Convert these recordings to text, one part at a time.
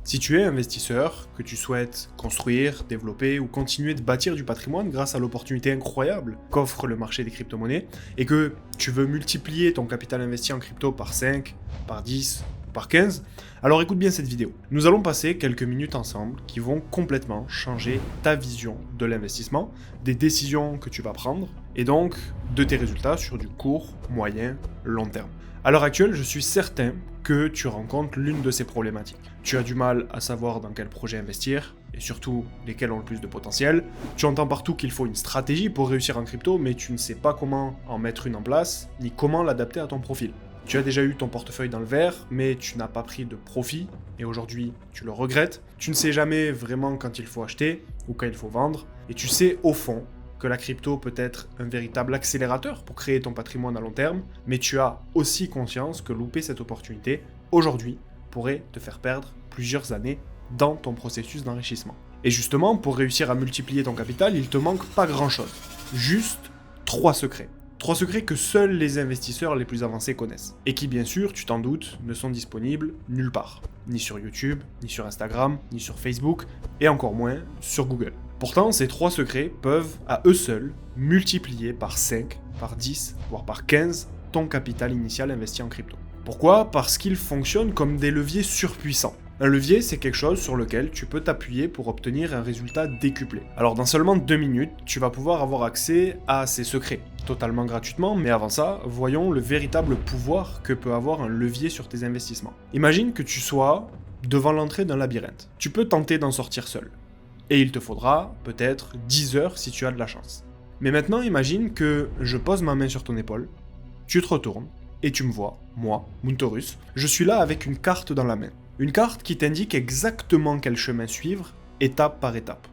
Si tu es investisseur, que tu souhaites construire, développer ou continuer de bâtir du patrimoine grâce à l'opportunité incroyable qu'offre le marché des crypto-monnaies et que tu veux multiplier ton capital investi en crypto par 5, par 10, par 15, alors écoute bien cette vidéo. Nous allons passer quelques minutes ensemble qui vont complètement changer ta vision de l'investissement, des décisions que tu vas prendre et donc de tes résultats sur du court, moyen, long terme. À l'heure actuelle, je suis certain que tu rencontres l'une de ces problématiques. Tu as du mal à savoir dans quel projet investir, et surtout lesquels ont le plus de potentiel. Tu entends partout qu'il faut une stratégie pour réussir en crypto, mais tu ne sais pas comment en mettre une en place, ni comment l'adapter à ton profil. Tu as déjà eu ton portefeuille dans le vert, mais tu n'as pas pris de profit, et aujourd'hui tu le regrettes. Tu ne sais jamais vraiment quand il faut acheter, ou quand il faut vendre, et tu sais au fond que la crypto peut être un véritable accélérateur pour créer ton patrimoine à long terme, mais tu as aussi conscience que louper cette opportunité, aujourd'hui, pourrait te faire perdre plusieurs années dans ton processus d'enrichissement. Et justement, pour réussir à multiplier ton capital, il te manque pas grand-chose. Juste 3 secrets. 3 secrets que seuls les investisseurs les plus avancés connaissent. Et qui, bien sûr, tu t'en doutes, ne sont disponibles nulle part. Ni sur YouTube, ni sur Instagram, ni sur Facebook, et encore moins sur Google. Pourtant, ces 3 secrets peuvent, à eux seuls, multiplier par 5, par 10, voire par 15 ton capital initial investi en crypto. Pourquoi ? Parce qu'ils fonctionnent comme des leviers surpuissants. Un levier, c'est quelque chose sur lequel tu peux t'appuyer pour obtenir un résultat décuplé. Alors dans seulement 2 minutes, tu vas pouvoir avoir accès à ces secrets, totalement gratuitement, mais avant ça, voyons le véritable pouvoir que peut avoir un levier sur tes investissements. Imagine que tu sois devant l'entrée d'un labyrinthe. Tu peux tenter d'en sortir seul. Et il te faudra peut-être 10 heures si tu as de la chance. Mais maintenant, imagine que je pose ma main sur ton épaule, tu te retournes, et tu me vois, moi, Muntorus, je suis là avec une carte dans la main. Une carte qui t'indique exactement quel chemin suivre, étape par étape.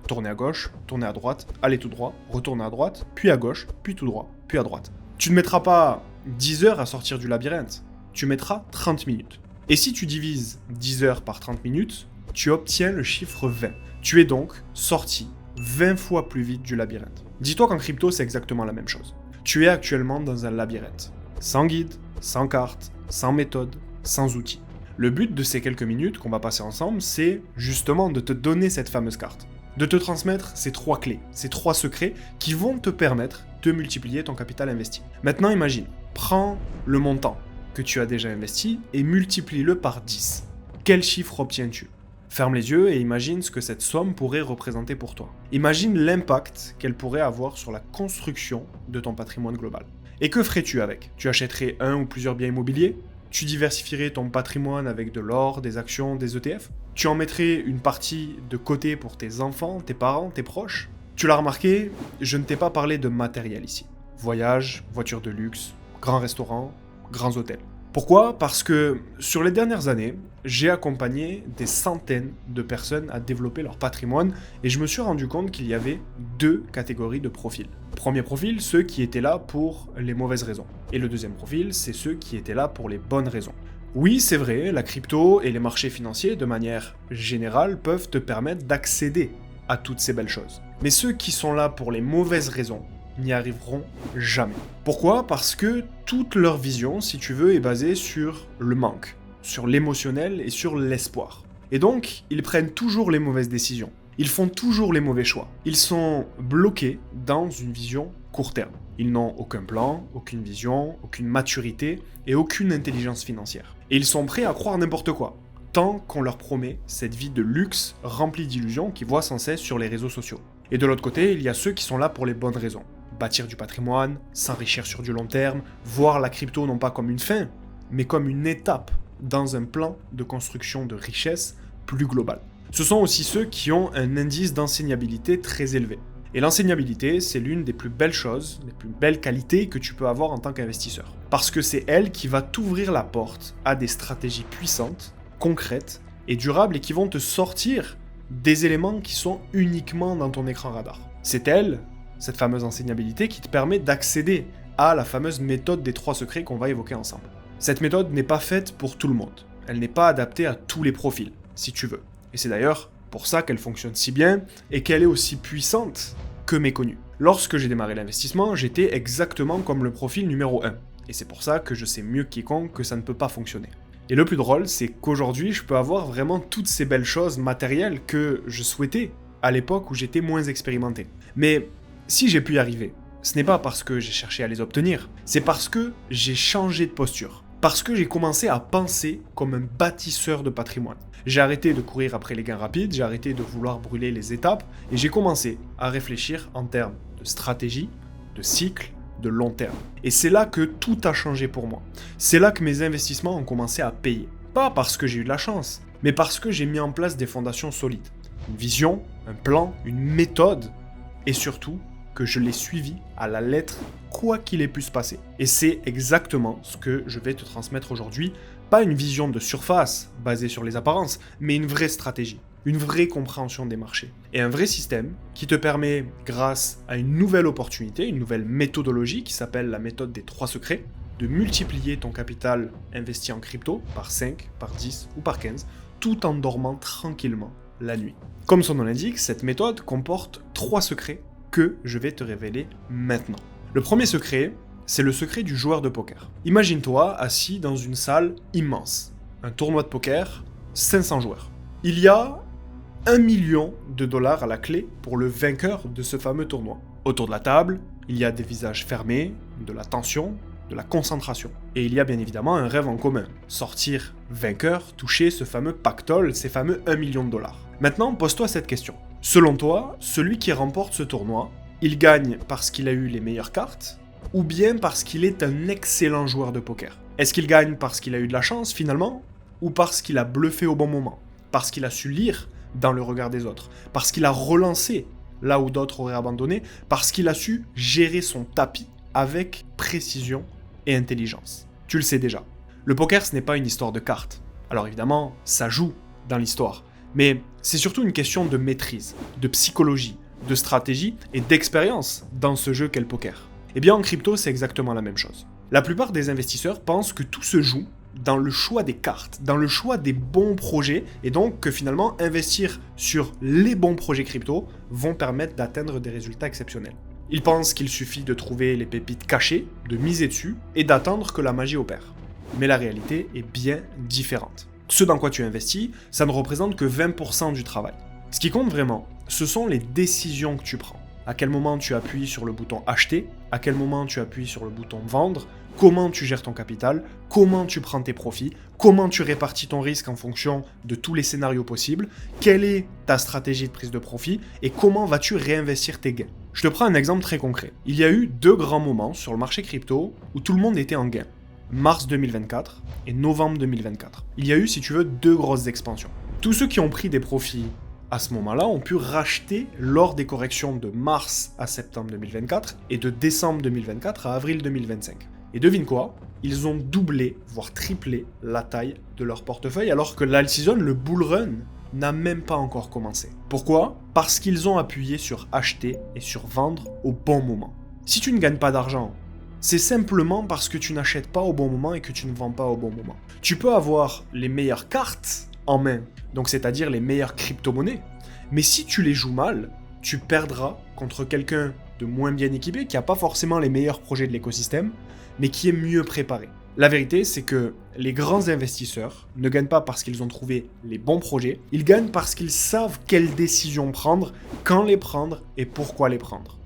Tourner à gauche, tourner à droite, aller tout droit, retourner à droite, puis à gauche, puis tout droit, puis à droite. Tu ne mettras pas 10 heures à sortir du labyrinthe, tu mettras 30 minutes. Et si tu divises 10 heures par 30 minutes, tu obtiens le chiffre 20. Tu es donc sorti 20 fois plus vite du labyrinthe. Dis-toi qu'en crypto, c'est exactement la même chose. Tu es actuellement dans un labyrinthe. Sans guide, sans carte, sans méthode, sans outils. Le but de ces quelques minutes qu'on va passer ensemble, c'est justement de te donner cette fameuse carte. De te transmettre ces 3 clés, ces 3 secrets qui vont te permettre de multiplier ton capital investi. Maintenant, imagine, prends le montant que tu as déjà investi et multiplie-le par 10. Quel chiffre obtiens-tu ? Ferme les yeux et imagine ce que cette somme pourrait représenter pour toi. Imagine l'impact qu'elle pourrait avoir sur la construction de ton patrimoine global. Et que ferais-tu avec ? Tu achèterais un ou plusieurs biens immobiliers ? Tu diversifierais ton patrimoine avec de l'or, des actions, des ETF ? Tu en mettrais une partie de côté pour tes enfants, tes parents, tes proches ? Tu l'as remarqué, je ne t'ai pas parlé de matériel ici. Voyages, voitures de luxe, grands restaurants, grands hôtels. Pourquoi ? Parce que sur les dernières années, j'ai accompagné des centaines de personnes à développer leur patrimoine et je me suis rendu compte qu'il y avait 2 catégories de profils. Premier profil, ceux qui étaient là pour les mauvaises raisons. Et le deuxième profil, c'est ceux qui étaient là pour les bonnes raisons. Oui, c'est vrai, la crypto et les marchés financiers, de manière générale, peuvent te permettre d'accéder à toutes ces belles choses. Mais ceux qui sont là pour les mauvaises raisons n'y arriveront jamais. Pourquoi ? Parce que toute leur vision, si tu veux, est basée sur le manque, sur l'émotionnel et sur l'espoir. Et donc, ils prennent toujours les mauvaises décisions. Ils font toujours les mauvais choix. Ils sont bloqués dans une vision court terme. Ils n'ont aucun plan, aucune vision, aucune maturité et aucune intelligence financière. Et ils sont prêts à croire n'importe quoi, tant qu'on leur promet cette vie de luxe remplie d'illusions qu'ils voient sans cesse sur les réseaux sociaux. Et de l'autre côté, il y a ceux qui sont là pour les bonnes raisons. Bâtir du patrimoine, s'enrichir sur du long terme, voir la crypto non pas comme une fin, mais comme une étape dans un plan de construction de richesse plus global. Ce sont aussi ceux qui ont un indice d'enseignabilité très élevé. Et l'enseignabilité, c'est l'une des plus belles choses, les plus belles qualités que tu peux avoir en tant qu'investisseur. Parce que c'est elle qui va t'ouvrir la porte à des stratégies puissantes, concrètes et durables et qui vont te sortir des éléments qui sont uniquement dans ton écran radar. C'est elle, cette fameuse enseignabilité, qui te permet d'accéder à la fameuse méthode des 3 secrets qu'on va évoquer ensemble. Cette méthode n'est pas faite pour tout le monde. Elle n'est pas adaptée à tous les profils, si tu veux. Et c'est d'ailleurs pour ça qu'elle fonctionne si bien et qu'elle est aussi puissante que méconnue. Lorsque j'ai démarré l'investissement, j'étais exactement comme le profil numéro 1. Et c'est pour ça que je sais mieux que quiconque que ça ne peut pas fonctionner. Et le plus drôle, c'est qu'aujourd'hui, je peux avoir vraiment toutes ces belles choses matérielles que je souhaitais à l'époque où j'étais moins expérimenté. Mais si j'ai pu y arriver, ce n'est pas parce que j'ai cherché à les obtenir, c'est parce que j'ai changé de posture. Parce que j'ai commencé à penser comme un bâtisseur de patrimoine. J'ai arrêté de courir après les gains rapides, j'ai arrêté de vouloir brûler les étapes, et j'ai commencé à réfléchir en termes de stratégie, de cycle, de long terme. Et c'est là que tout a changé pour moi. C'est là que mes investissements ont commencé à payer. Pas parce que j'ai eu de la chance, mais parce que j'ai mis en place des fondations solides. Une vision, un plan, une méthode, et surtout que je l'ai suivi à la lettre, quoi qu'il ait pu se passer. Et c'est exactement ce que je vais te transmettre aujourd'hui. Pas une vision de surface basée sur les apparences, mais une vraie stratégie, une vraie compréhension des marchés. Et un vrai système qui te permet, grâce à une nouvelle opportunité, une nouvelle méthodologie qui s'appelle la méthode des 3 secrets, de multiplier ton capital investi en crypto par 5, par 10 ou par 15, tout en dormant tranquillement la nuit. Comme son nom l'indique, cette méthode comporte 3 secrets que je vais te révéler maintenant. Le premier secret, c'est le secret du joueur de poker. Imagine-toi assis dans une salle immense, un tournoi de poker, 500 joueurs. Il y a $1 million à la clé pour le vainqueur de ce fameux tournoi. Autour de la table, il y a des visages fermés, de la tension, de la concentration. Et il y a bien évidemment un rêve en commun, sortir vainqueur, toucher ce fameux pactole, ces fameux $1 million. Maintenant, pose-toi cette question. Selon toi, celui qui remporte ce tournoi, il gagne parce qu'il a eu les meilleures cartes, ou bien parce qu'il est un excellent joueur de poker? Est-ce qu'il gagne parce qu'il a eu de la chance finalement, ou parce qu'il a bluffé au bon moment? Parce qu'il a su lire dans le regard des autres? Parce qu'il a relancé là où d'autres auraient abandonné? Parce qu'il a su gérer son tapis avec précision et intelligence? Tu le sais déjà. Le poker, ce n'est pas une histoire de cartes. Alors évidemment, ça joue dans l'histoire. Mais c'est surtout une question de maîtrise, de psychologie, de stratégie et d'expérience dans ce jeu qu'est le poker. Eh bien en crypto, c'est exactement la même chose. La plupart des investisseurs pensent que tout se joue dans le choix des cartes, dans le choix des bons projets, et donc que finalement investir sur les bons projets crypto vont permettre d'atteindre des résultats exceptionnels. Ils pensent qu'il suffit de trouver les pépites cachées, de miser dessus et d'attendre que la magie opère. Mais la réalité est bien différente. Ce dans quoi tu investis, ça ne représente que 20% du travail. Ce qui compte vraiment, ce sont les décisions que tu prends. À quel moment tu appuies sur le bouton acheter, à quel moment tu appuies sur le bouton vendre, comment tu gères ton capital, comment tu prends tes profits, comment tu répartis ton risque en fonction de tous les scénarios possibles, quelle est ta stratégie de prise de profit et comment vas-tu réinvestir tes gains. Je te prends un exemple très concret. Il y a eu 2 grands moments sur le marché crypto où tout le monde était en gain. Mars 2024 et novembre 2024. Il y a eu, si tu veux, 2 grosses expansions. Tous ceux qui ont pris des profits à ce moment-là ont pu racheter lors des corrections de mars à septembre 2024 et de décembre 2024 à avril 2025. Et devine quoi? Ils ont doublé, voire triplé la taille de leur portefeuille alors que l'alt-season, le bull run, n'a même pas encore commencé. Pourquoi? Parce qu'ils ont appuyé sur acheter et sur vendre au bon moment. Si tu ne gagnes pas d'argent, c'est simplement parce que tu n'achètes pas au bon moment et que tu ne vends pas au bon moment. Tu peux avoir les meilleures cartes en main, donc c'est-à-dire les meilleures crypto-monnaies, mais si tu les joues mal, tu perdras contre quelqu'un de moins bien équipé qui n'a pas forcément les meilleurs projets de l'écosystème, mais qui est mieux préparé. La vérité, c'est que les grands investisseurs ne gagnent pas parce qu'ils ont trouvé les bons projets, ils gagnent parce qu'ils savent quelles décisions prendre, quand les prendre et pourquoi les prendre.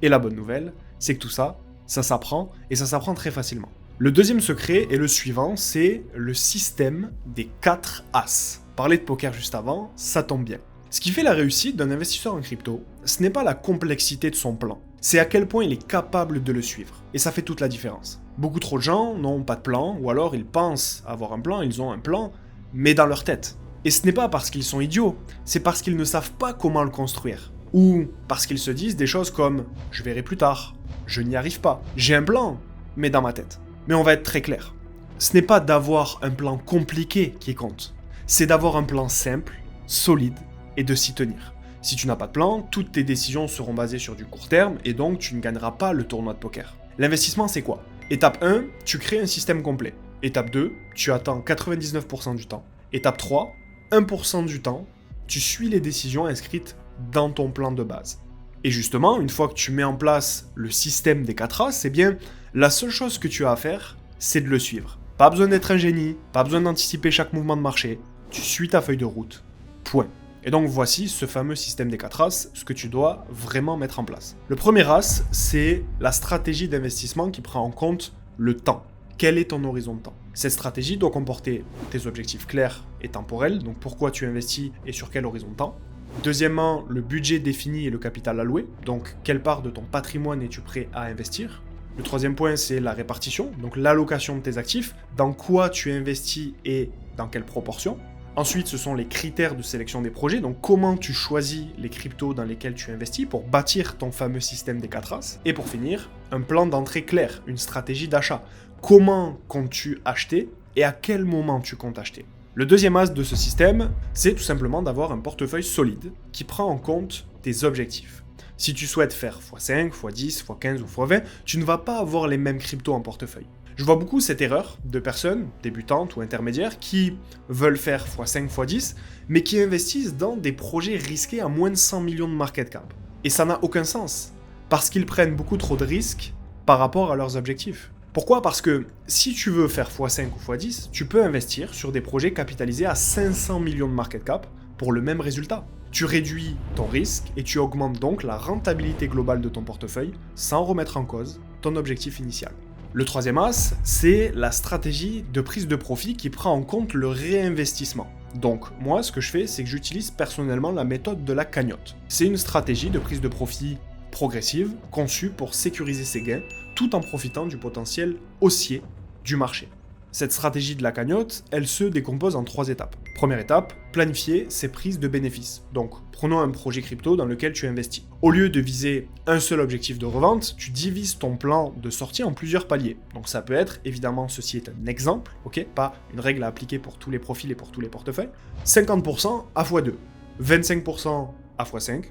Et la bonne nouvelle, c'est que tout ça, ça s'apprend et ça s'apprend très facilement. Le deuxième secret est le suivant, c'est le système des 4 As. Parler de poker juste avant, ça tombe bien. Ce qui fait la réussite d'un investisseur en crypto, ce n'est pas la complexité de son plan, c'est à quel point il est capable de le suivre. Et ça fait toute la différence. Beaucoup trop de gens n'ont pas de plan, ou alors ils pensent avoir un plan, ils ont un plan, mais dans leur tête. Et ce n'est pas parce qu'ils sont idiots, c'est parce qu'ils ne savent pas comment le construire. Ou parce qu'ils se disent des choses comme « je verrai plus tard », « je n'y arrive pas », « j'ai un plan, mais dans ma tête ». Mais on va être très clair. Ce n'est pas d'avoir un plan compliqué qui compte, c'est d'avoir un plan simple, solide, et de s'y tenir. Si tu n'as pas de plan, toutes tes décisions seront basées sur du court terme, et donc tu ne gagneras pas le tournoi de poker. L'investissement, c'est quoi? Étape 1, tu crées un système complet. Étape 2, tu attends 99% du temps. Étape 3, 1% du temps, tu suis les décisions inscrites dans ton plan de base. Et justement, une fois que tu mets en place le système des 4 As, eh bien, la seule chose que tu as à faire, c'est de le suivre. Pas besoin d'être un génie, pas besoin d'anticiper chaque mouvement de marché. Tu suis ta feuille de route. Point. Et donc voici ce fameux système des 4 As, ce que tu dois vraiment mettre en place. Le premier As, c'est la stratégie d'investissement qui prend en compte le temps. Quel est ton horizon de temps? Cette stratégie doit comporter tes objectifs clairs et temporels, donc pourquoi tu investis et sur quel horizon de temps. Deuxièmement, le budget défini et le capital alloué, donc quelle part de ton patrimoine es-tu prêt à investir. Le troisième point, c'est la répartition, donc l'allocation de tes actifs, dans quoi tu investis et dans quelle proportion. Ensuite, ce sont les critères de sélection des projets, donc comment tu choisis les cryptos dans lesquels tu investis pour bâtir ton fameux système des 4 As. Et pour finir, un plan d'entrée clair, une stratégie d'achat. Comment comptes-tu acheter et à quel moment tu comptes acheter. Le deuxième as de ce système, c'est tout simplement d'avoir un portefeuille solide qui prend en compte tes objectifs. Si tu souhaites faire x5, x10, x15 ou x20, tu ne vas pas avoir les mêmes cryptos en portefeuille. Je vois beaucoup cette erreur de personnes, débutantes ou intermédiaires, qui veulent faire x5, x10, mais qui investissent dans des projets risqués à moins de 100 millions de market cap. Et ça n'a aucun sens, parce qu'ils prennent beaucoup trop de risques par rapport à leurs objectifs. Pourquoi? Parce que si tu veux faire x5 ou x10, tu peux investir sur des projets capitalisés à 500 millions de market cap pour le même résultat. Tu réduis ton risque et tu augmentes donc la rentabilité globale de ton portefeuille sans remettre en cause ton objectif initial. Le troisième as, c'est la stratégie de prise de profit qui prend en compte le réinvestissement. Donc moi, ce que je fais, c'est que j'utilise personnellement la méthode de la cagnotte. C'est une stratégie de prise de profit progressive, conçue pour sécuriser ses gains, tout en profitant du potentiel haussier du marché. Cette stratégie de la cagnotte, elle se décompose en 3 étapes. Première étape, planifier ses prises de bénéfices. Donc, prenons un projet crypto dans lequel tu investis. Au lieu de viser un seul objectif de revente, tu divises ton plan de sortie en plusieurs paliers. Donc ça peut être, évidemment, ceci est un exemple, ok, pas une règle à appliquer pour tous les profils et pour tous les portefeuilles. 50% à x2, 25% à x5,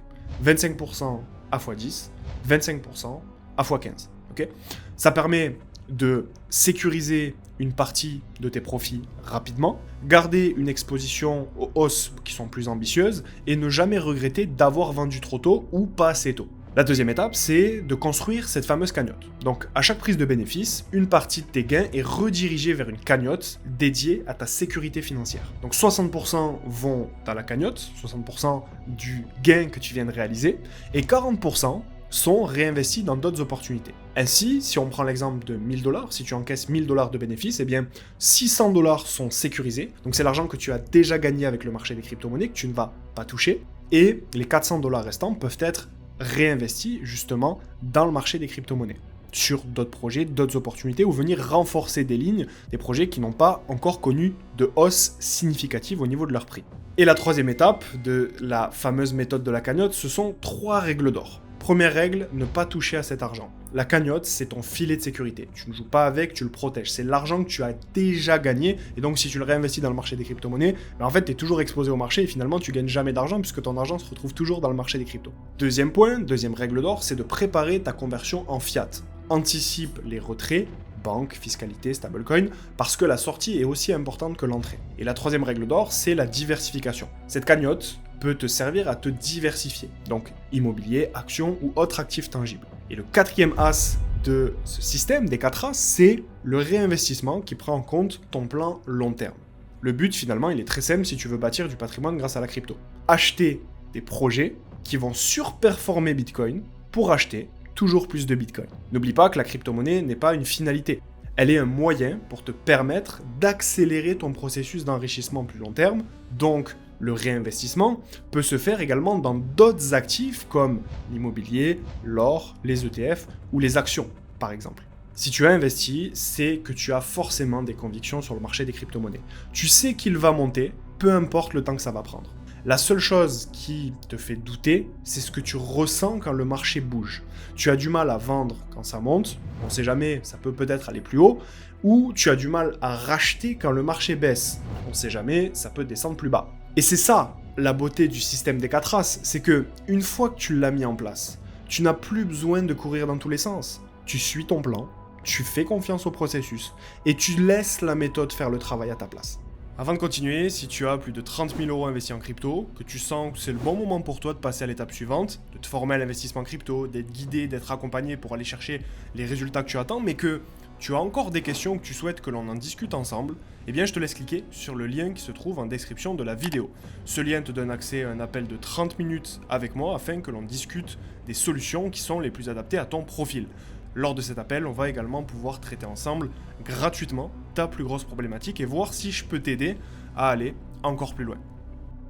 25% à x10, 25% à x15. Okay, ça permet de sécuriser une partie de tes profits rapidement, garder une exposition aux hausses qui sont plus ambitieuses et ne jamais regretter d'avoir vendu trop tôt ou pas assez tôt. La deuxième étape, c'est de construire cette fameuse cagnotte. Donc, à chaque prise de bénéfice, une partie de tes gains est redirigée vers une cagnotte dédiée à ta sécurité financière. Donc, 60% vont dans la cagnotte, 60% du gain que tu viens de réaliser, et 40% sont réinvestis dans d'autres opportunités. Ainsi, si on prend l'exemple de 1000 $, si tu encaisses 1000 $ de bénéfices, eh bien 600 $ sont sécurisés. Donc c'est l'argent que tu as déjà gagné avec le marché des crypto-monnaies, que tu ne vas pas toucher. Et les 400 $ restants peuvent être réinvestis justement dans le marché des crypto-monnaies, sur d'autres projets, d'autres opportunités, ou venir renforcer des lignes, des projets qui n'ont pas encore connu de hausse significative au niveau de leur prix. Et la troisième étape de la fameuse méthode de la cagnotte, ce sont 3 règles d'or. Première règle, ne pas toucher à cet argent. La cagnotte, c'est ton filet de sécurité. Tu ne joues pas avec, tu le protèges. C'est l'argent que tu as déjà gagné. Et donc, si tu le réinvestis dans le marché des crypto-monnaies, en fait, tu es toujours exposé au marché et finalement, tu gagnes jamais d'argent puisque ton argent se retrouve toujours dans le marché des cryptos. Deuxième point, deuxième règle d'or, c'est de préparer ta conversion en fiat. Anticipe les retraits, banque, fiscalité, stablecoin, parce que la sortie est aussi importante que l'entrée. Et la troisième règle d'or, c'est la diversification. Cette cagnotte peut te servir à te diversifier, donc immobilier, actions ou autres actifs tangibles. Et le quatrième as de ce système des 4 as, c'est le réinvestissement qui prend en compte ton plan long terme. Le but finalement, il est très simple si tu veux bâtir du patrimoine grâce à la crypto. Acheter des projets qui vont surperformer Bitcoin pour acheter toujours plus de Bitcoin. N'oublie pas que la crypto-monnaie n'est pas une finalité. Elle est un moyen pour te permettre d'accélérer ton processus d'enrichissement plus long terme, donc le réinvestissement peut se faire également dans d'autres actifs comme l'immobilier, l'or, les ETF ou les actions, par exemple. Si tu as investi, c'est que tu as forcément des convictions sur le marché des crypto-monnaies. Tu sais qu'il va monter, peu importe le temps que ça va prendre. La seule chose qui te fait douter, c'est ce que tu ressens quand le marché bouge. Tu as du mal à vendre quand ça monte, on ne sait jamais, ça peut peut-être aller plus haut, ou tu as du mal à racheter quand le marché baisse. On ne sait jamais, ça peut descendre plus bas. Et c'est ça, la beauté du système des 4 as, c'est que une fois que tu l'as mis en place, tu n'as plus besoin de courir dans tous les sens. Tu suis ton plan, tu fais confiance au processus, et tu laisses la méthode faire le travail à ta place. Avant de continuer, si tu as plus de 30 000 € investis en crypto, que tu sens que c'est le bon moment pour toi de passer à l'étape suivante, de te former à l'investissement crypto, d'être guidé, d'être accompagné pour aller chercher les résultats que tu attends, mais que tu as encore des questions que tu souhaites que l'on en discute ensemble, eh bien je te laisse cliquer sur le lien qui se trouve en description de la vidéo. Ce lien te donne accès à un appel de 30 minutes avec moi afin que l'on discute des solutions qui sont les plus adaptées à ton profil. Lors de cet appel, on va également pouvoir traiter ensemble gratuitement ta plus grosse problématique et voir si je peux t'aider à aller encore plus loin.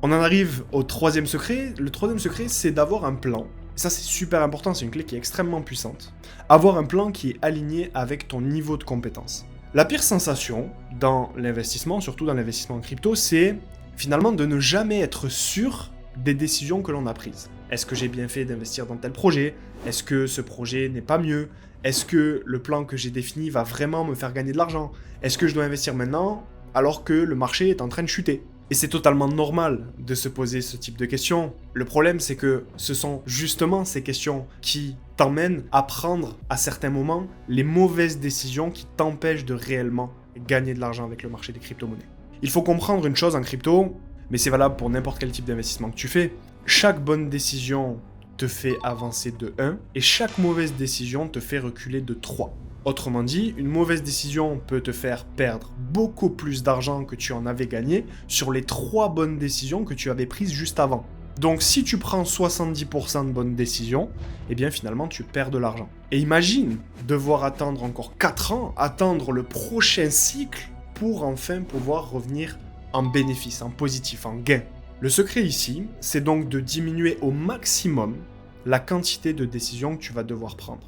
On en arrive au troisième secret. Le troisième secret, c'est d'avoir un plan. Ça, c'est super important, c'est une clé qui est extrêmement puissante. Avoir un plan qui est aligné avec ton niveau de compétence. La pire sensation dans l'investissement, surtout dans l'investissement en crypto, c'est finalement de ne jamais être sûr des décisions que l'on a prises. Est-ce que j'ai bien fait d'investir dans tel projet? Est-ce que ce projet n'est pas mieux? Est-ce que le plan que j'ai défini va vraiment me faire gagner de l'argent? Est-ce que je dois investir maintenant alors que le marché est en train de chuter? Et c'est totalement normal de se poser ce type de questions. Le problème, c'est que ce sont justement ces questions qui t'emmènent à prendre à certains moments les mauvaises décisions qui t'empêchent de réellement gagner de l'argent avec le marché des crypto-monnaies. Il faut comprendre une chose en crypto, mais c'est valable pour n'importe quel type d'investissement que tu fais. Chaque bonne décision te fait avancer de 1 et chaque mauvaise décision te fait reculer de 3. Autrement dit, une mauvaise décision peut te faire perdre beaucoup plus d'argent que tu en avais gagné sur les 3 bonnes décisions que tu avais prises juste avant. Donc si tu prends 70% de bonnes décisions, eh bien finalement tu perds de l'argent. Et imagine devoir attendre encore 4 ans, attendre le prochain cycle pour enfin pouvoir revenir en bénéfice, en positif, en gain. Le secret ici, c'est donc de diminuer au maximum la quantité de décisions que tu vas devoir prendre.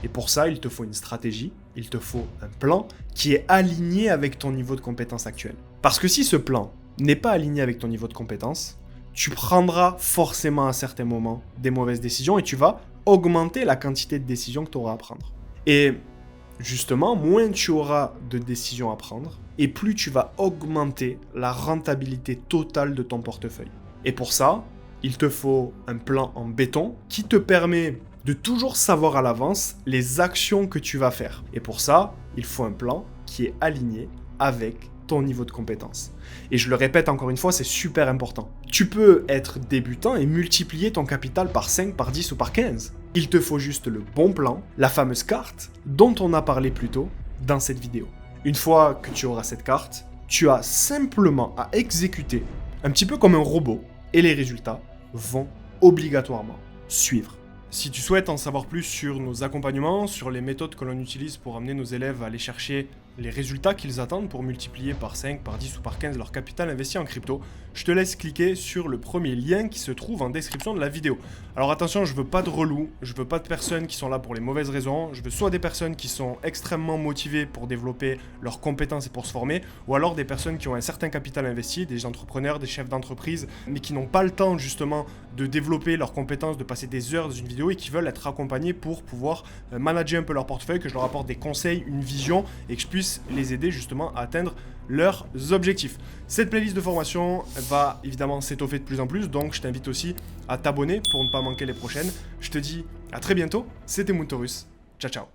Et pour ça, il te faut une stratégie, il te faut un plan qui est aligné avec ton niveau de compétence actuel. Parce que si ce plan n'est pas aligné avec ton niveau de compétence, tu prendras forcément à certains moments des mauvaises décisions et tu vas augmenter la quantité de décisions que tu auras à prendre. Et justement, moins tu auras de décisions à prendre et plus tu vas augmenter la rentabilité totale de ton portefeuille. Et pour ça, il te faut un plan en béton qui te permet de toujours savoir à l'avance les actions que tu vas faire. Et pour ça, il faut un plan qui est aligné avec ton niveau de compétence. Et je le répète encore une fois, c'est super important. Tu peux être débutant et multiplier ton capital par 5, par 10 ou par 15. Il te faut juste le bon plan, la fameuse carte dont on a parlé plus tôt dans cette vidéo. Une fois que tu auras cette carte, tu as simplement à exécuter un petit peu comme un robot et les résultats vont obligatoirement suivre. Si tu souhaites en savoir plus sur nos accompagnements, sur les méthodes que l'on utilise pour amener nos élèves à aller chercher les résultats qu'ils attendent pour multiplier par 5, par 10 ou par 15 leur capital investi en crypto, je te laisse cliquer sur le premier lien qui se trouve en description de la vidéo. Alors attention, je veux pas de relous, je veux pas de personnes qui sont là pour les mauvaises raisons, je veux soit des personnes qui sont extrêmement motivées pour développer leurs compétences et pour se former, ou alors des personnes qui ont un certain capital investi, des entrepreneurs, des chefs d'entreprise, mais qui n'ont pas le temps justement de développer leurs compétences, de passer des heures dans une vidéo et qui veulent être accompagnés pour pouvoir manager un peu leur portefeuille, que je leur apporte des conseils, une vision et que je puisse les aider justement à atteindre leurs objectifs. Cette playlist de formation va évidemment s'étoffer de plus en plus, donc je t'invite aussi à t'abonner pour ne pas manquer les prochaines. Je te dis à très bientôt, c'était Moontorus, ciao ciao.